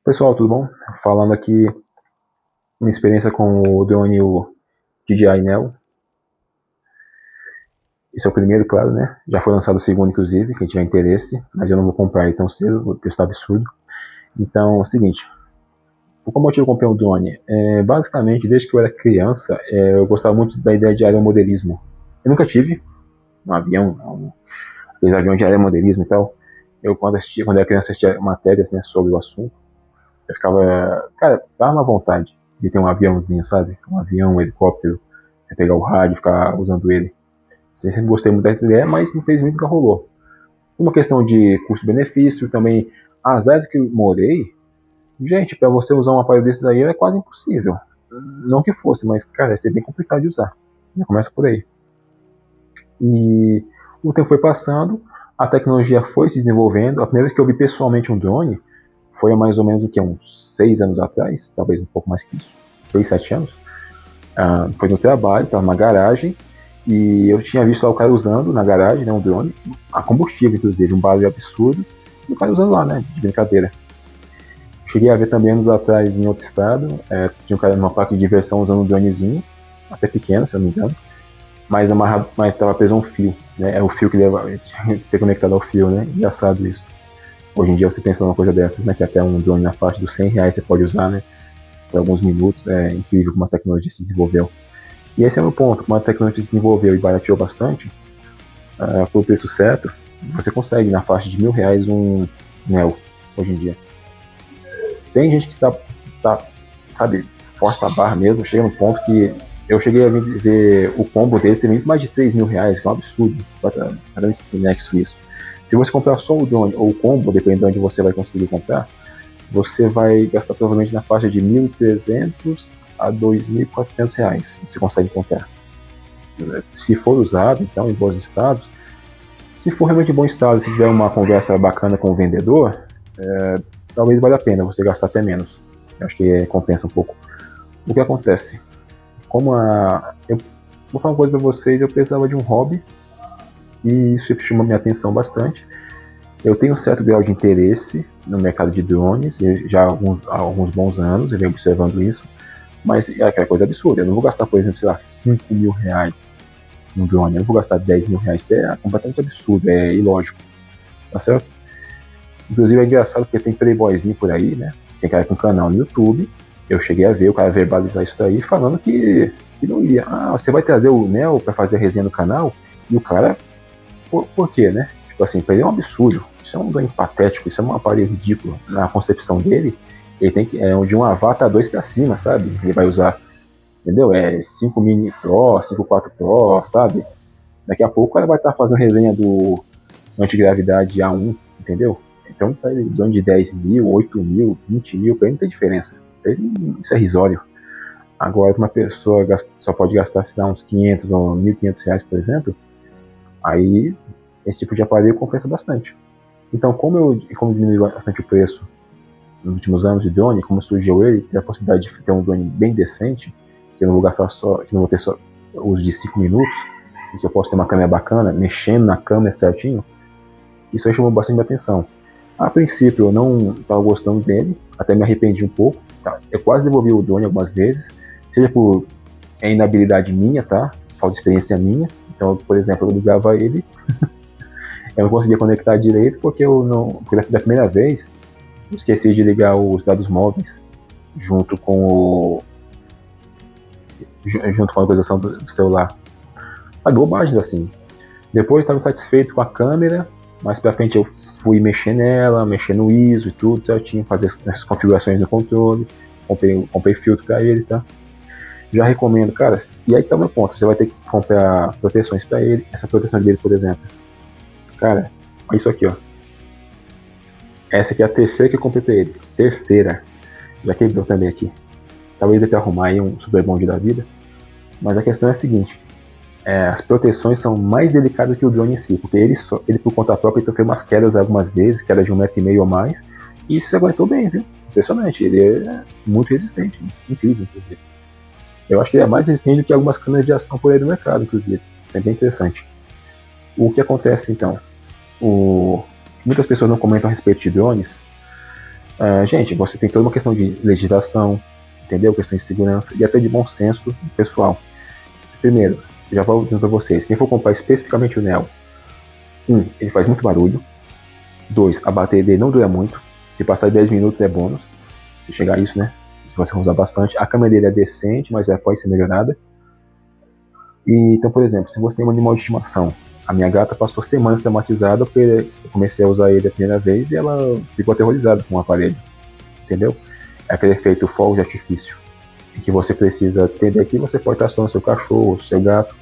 Pessoal, tudo bom? Falando aqui minha experiência com o drone o DJI Neo. Esse é o primeiro, claro, né? Já foi lançado o segundo, inclusive, quem tiver interesse, mas eu não vou comprar ele tão cedo, porque está absurdo. Então, é o seguinte, por qual motivo eu comprei um drone? Basicamente, desde que eu era criança, eu gostava muito da ideia de aeromodelismo. Eu nunca tive um avião, aqueles aviões de aeromodelismo e tal. Quando era criança, assistia matérias, né, sobre o assunto. Eu ficava, cara, dá uma vontade de ter um aviãozinho, sabe? Um avião, um helicóptero, você pegar o rádio e ficar usando ele. Sempre gostei muito da ideia, mas infelizmente nunca rolou. Uma questão de custo-benefício, também as áreas que eu morei, gente, para você usar um aparelho desses aí é quase impossível. Não que fosse, mas, cara, ia ser bem complicado de usar. Já começa por aí. E o tempo foi passando, a tecnologia foi se desenvolvendo. A primeira vez que eu vi pessoalmente um drone foi há mais ou menos o que, uns 6 anos atrás, talvez um pouco mais que isso, 6, 7 anos. Foi no trabalho, estava numa garagem, e eu tinha visto lá o cara usando na garagem, né, um drone, a combustível, inclusive, um barulho absurdo, e o cara usando lá, né, de brincadeira. Cheguei a ver também anos atrás em outro estado, tinha um cara numa parque de diversão usando um dronezinho, até pequeno, se eu não me engano, mas amarrado, mas estava preso a um fio, né, é o fio que tinha que ser conectado ao fio, né, engraçado isso. Hoje em dia você pensa numa coisa dessas, né, que até um drone na faixa dos R$ 100 você pode usar, né, por alguns minutos, é incrível como a tecnologia se desenvolveu. E esse é o meu ponto, como a tecnologia se desenvolveu e barateou bastante, por preço certo, você consegue na faixa de R$ 1.000 um Neo, hoje em dia. Tem gente que sabe, força a barra mesmo, chega no ponto que eu cheguei a ver o combo dele ser muito mais de R$ 3.000, que é um absurdo, para esse nexo isso. Se você comprar só o drone ou o combo, dependendo de onde você vai conseguir comprar, você vai gastar provavelmente na faixa de R$ 1.300 a R$ 2.400. Você consegue comprar. Se for usado, então, em bons estados, se for realmente em bom estado, se tiver uma conversa bacana com o vendedor, talvez valha a pena você gastar até menos. Eu acho que compensa um pouco. O que acontece? Eu vou falar uma coisa para vocês, eu precisava de um hobby e isso chama minha atenção bastante. Eu tenho um certo grau de interesse no mercado de drones, já há alguns bons anos eu venho observando isso, mas é aquela coisa absurda. Eu não vou gastar, por exemplo, sei lá, R$ 5.000 num drone, eu não vou gastar R$ 10.000, é completamente absurdo, é ilógico, tá certo? Inclusive é engraçado porque tem playboyzinho por aí, né? Tem cara com canal no YouTube, eu cheguei a ver o cara verbalizar isso daí, falando que não ia. Você vai trazer o Neo pra fazer a resenha no canal? E o cara, por quê, né? Tipo assim, pra ele é um absurdo. Isso é um ganho patético, isso é um aparelho ridículo. Na concepção dele, ele tem que, de um Avatar 2 pra cima, sabe? Ele vai usar, entendeu? 5 Mini Pro, 5.4 Pro, sabe? Daqui a pouco o cara vai estar fazendo resenha do antigravidade A1, entendeu? Então, tá ele dono de 10 mil, 8 mil, 20 mil, pra ele não tem diferença. Isso é risório. Agora, uma pessoa só pode gastar, se dá uns 500 ou R$ 1.500, por exemplo, aí esse tipo de aparelho compensa bastante. Então, como diminuiu bastante o preço nos últimos anos de drone, como surgiu ele, tem a possibilidade de ter um drone bem decente, que eu não vou gastar que não vou ter só uso de 5 minutos, e que eu posso ter uma câmera bacana, mexendo na câmera certinho, isso aí chamou bastante minha atenção. A princípio eu não estava gostando dele, até me arrependi um pouco, tá? Eu quase devolvi o drone algumas vezes, seja por inabilidade minha, tá? Falta de experiência minha. Então, por exemplo, eu ligava ele, eu não conseguia conectar direito porque da primeira vez, eu esqueci de ligar os dados móveis junto com a atualização do celular. Bobagens assim. Depois estava satisfeito com a câmera, mais pra frente eu fui mexer nela, mexer no ISO e tudo certinho, fazer as configurações do controle, comprei filtro para ele, tá? Já recomendo, cara, e aí tá o meu ponto, você vai ter que comprar proteções para ele, essa proteção dele, por exemplo, cara, olha isso aqui, ó, essa aqui é a terceira que eu comprei pra ele, terceira, já quebrou também aqui, talvez eu tenha que arrumar aí um super bonde da vida, mas a questão é a seguinte, as proteções são mais delicadas que o drone em si, porque ele por conta própria ele sofreu umas quedas algumas vezes, queda de 1,5 m ou mais, e isso se aguentou bem, viu? Impressionante, ele é muito resistente, incrível, inclusive. Eu acho que ele é mais resistente do que algumas câmeras de ação por aí do mercado, inclusive. Isso é bem interessante. O que acontece então? Muitas pessoas não comentam a respeito de drones, Gente, você tem toda uma questão de legislação, entendeu? Questão de segurança e até de bom senso pessoal. Primeiro, já vou dizendo para vocês, quem for comprar especificamente o Neo, ele faz muito barulho. 2, a bateria dele não dura muito. Se passar de 10 minutos é bônus. Se chegar a isso, né? Você vai usar bastante. A câmera dele é decente, mas pode ser melhorada. E, então, por exemplo, se você tem um animal de estimação, a minha gata passou semanas traumatizada porque eu comecei a usar ele a primeira vez e ela ficou aterrorizada com o aparelho, entendeu? É aquele efeito fogo de artifício, em que você precisa entender que você pode estar assustando seu cachorro, seu gato,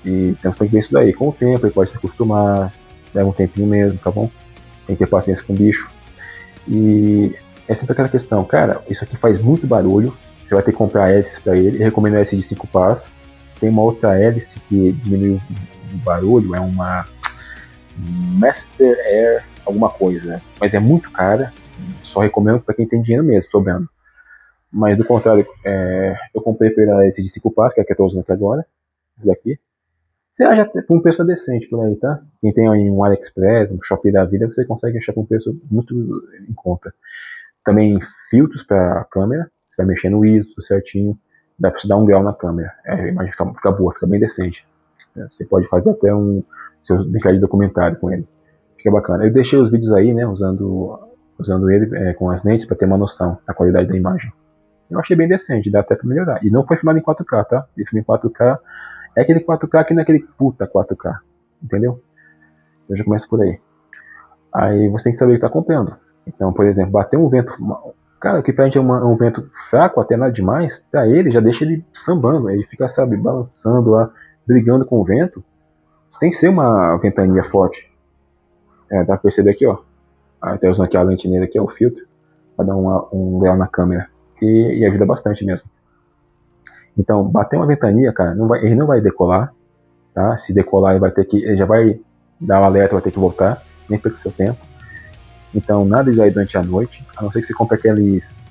e então você tem que ver isso daí. Com o tempo ele pode se acostumar, leva um tempinho mesmo, tá bom? Tem que ter paciência com o bicho. E é sempre aquela questão, cara, isso aqui faz muito barulho, você vai ter que comprar hélice para ele, eu recomendo a hélice de 5 pás. Tem uma outra hélice que diminui o barulho, é uma Master Air alguma coisa, mas é muito cara, só recomendo para quem tem dinheiro mesmo, sobrando. Mas do contrário, eu comprei pela hélice de 5 pás, que é a que eu estou usando aqui agora, essa daqui. Você acha por um preço decente por aí, tá? Quem tem aí um AliExpress, um Shopee da vida, você consegue achar por um preço muito em conta. Também filtros para câmera, você vai mexer no ISO tudo certinho, dá para você dar um grau na câmera, a imagem fica boa, fica bem decente. Você pode fazer até seu brincar de documentário com ele, fica bacana. Eu deixei os vídeos aí, né, usando ele com as lentes para ter uma noção da qualidade da imagem. Eu achei bem decente, dá até para melhorar. E não foi filmado em 4K, tá? Ele filmou em 4K, é aquele 4K que não é aquele puta 4K, entendeu? Eu já começo por aí. Aí você tem que saber o que está comprando. Então, por exemplo, bater um vento. Cara, que pra gente é um vento fraco, até nada demais, pra ele já deixa ele sambando. Ele fica, sabe, balançando lá, brigando com o vento, sem ser uma ventania forte. Dá pra perceber aqui, ó. Até usando aqui a lente nele aqui, ó, o filtro, pra dar um grau na câmera. E ajuda bastante mesmo. Então, bater uma ventania, cara, ele não vai decolar, tá? Se decolar, ele já vai dar o alerta, vai ter que voltar, nem perca seu tempo. Então, nada de aí durante a noite, a não ser que você compre aqueles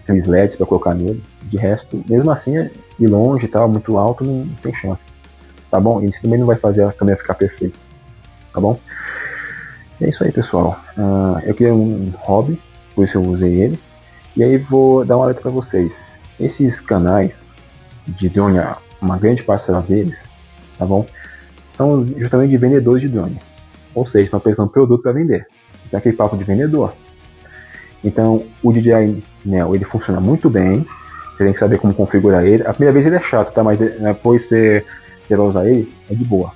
LEDs para colocar nele. De resto, mesmo assim, ir longe e tal, muito alto, não tem chance. Tá bom? Isso também não vai fazer a câmera ficar perfeita. Tá bom? É isso aí, pessoal. Eu criei um hobby, por isso eu usei ele. E aí vou dar uma alerta para vocês. Esses canais de drone, uma grande parcela deles, tá bom? São justamente de vendedores de drone. Ou seja, estão pensando produto para vender. Então, aquele papo de vendedor. Então, o DJI Neo, ele funciona muito bem. Você tem que saber como configurar ele. A primeira vez ele é chato, tá? Mas depois você vai usar ele, é de boa.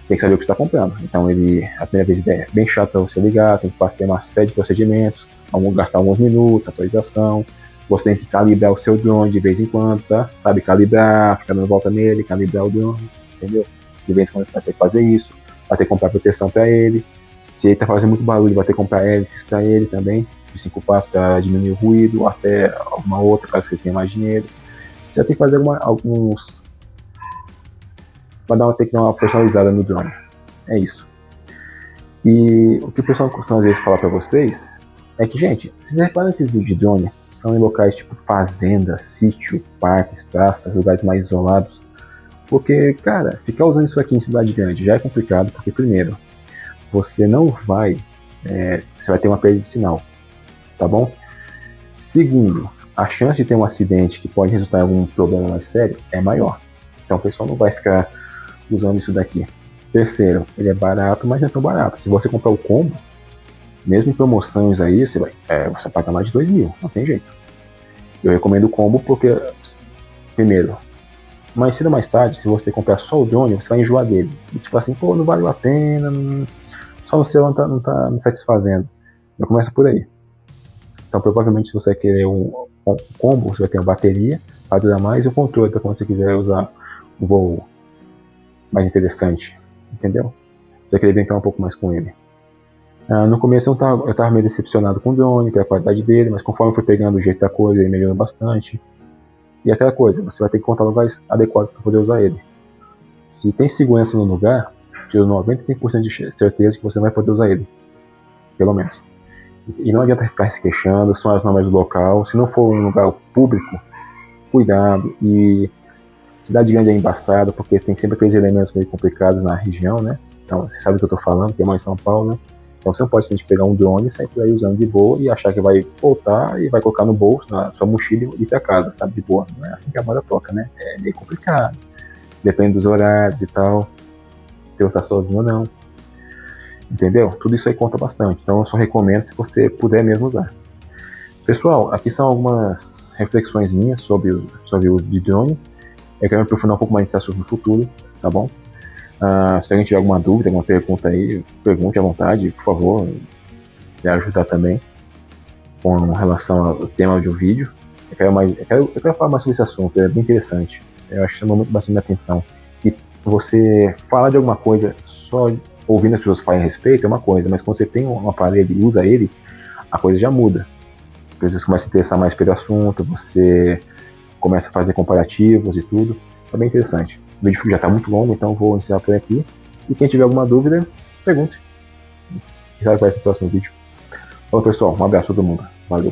Tem que saber o que você está comprando. Então, a primeira vez é bem chato para você ligar, tem que passar uma série de procedimentos, gastar alguns minutos, atualização. Você tem que calibrar o seu drone de vez em quando, tá? Sabe, calibrar, ficar dando volta nele, calibrar o drone, entendeu? De vez em quando você vai ter que fazer isso, vai ter que comprar proteção para ele. Se ele está fazendo muito barulho, vai ter que comprar hélices para ele também, de 5 passos para diminuir o ruído, ou até alguma outra, caso você tenha mais dinheiro. Você vai ter que fazer alguns. Vai ter que dar uma personalizada no drone. É isso. E o que o pessoal costuma às vezes falar para vocês é que, gente, vocês reparam esses vídeos de drone, são em locais tipo fazenda, sítio, parques, praças, lugares mais isolados. Porque, cara, ficar usando isso aqui em cidade grande já é complicado, porque primeiro, você não vai, você vai ter uma perda de sinal, tá bom? Segundo, a chance de ter um acidente que pode resultar em algum problema mais sério é maior. Então o pessoal não vai ficar usando isso daqui. Terceiro, ele é barato, mas não é tão barato. Se você comprar o combo, mesmo em promoções aí, você paga mais de 2 mil, não tem jeito. Eu recomendo o combo porque, primeiro, mais cedo ou mais tarde, se você comprar só o drone, você vai enjoar dele. E, tipo assim, pô, não valeu a pena, só o seu não tá me satisfazendo. Eu começo por aí. Então, provavelmente, se você querer um combo, você vai ter uma bateria para durar mais e o controle para quando você quiser usar um voo mais interessante, entendeu? Você vai querer brincar um pouco mais com ele. No começo eu tava meio decepcionado com o drone, pela qualidade dele, mas conforme eu fui pegando o jeito da coisa, ele melhorou bastante. E aquela coisa, você vai ter que encontrar lugares adequados para poder usar ele. Se tem segurança no lugar, tira 95% de certeza que você vai poder usar ele. Pelo menos. E não adianta ficar se queixando, são as normas do local. Se não for um lugar público, cuidado. E cidade grande é embaçada, porque tem sempre aqueles elementos meio complicados na região, né? Então, você sabe o que eu tô falando, que é mais em São Paulo, né? Então você não pode simplesmente pegar um drone e sair por aí usando de boa e achar que vai voltar e vai colocar no bolso, na sua mochila e ir pra casa, sabe, de boa. Não é assim que a banda toca, né? É meio complicado. Depende dos horários e tal, se eu estar sozinho ou não. Entendeu? Tudo isso aí conta bastante. Então eu só recomendo se você puder mesmo usar. Pessoal, aqui são algumas reflexões minhas sobre o uso de drone. Eu quero me aprofundar um pouco mais nesse assunto no futuro, tá bom? Se alguém tiver alguma dúvida, alguma pergunta aí, pergunte à vontade, por favor. Se quiser ajudar também com relação ao tema de um vídeo. Eu quero falar mais sobre esse assunto, é bem interessante. Eu acho que chama muito bastante minha atenção. E você falar de alguma coisa só ouvindo as pessoas falarem a respeito é uma coisa, mas quando você tem um aparelho e usa ele, a coisa já muda. Depois você começa a se interessar mais pelo assunto, você começa a fazer comparativos e tudo. É bem interessante. O vídeo já está muito longo, então vou encerrar por aqui. E quem tiver alguma dúvida, pergunte. Quem sabe aparece no próximo vídeo. Falou, pessoal, um abraço a todo mundo. Valeu.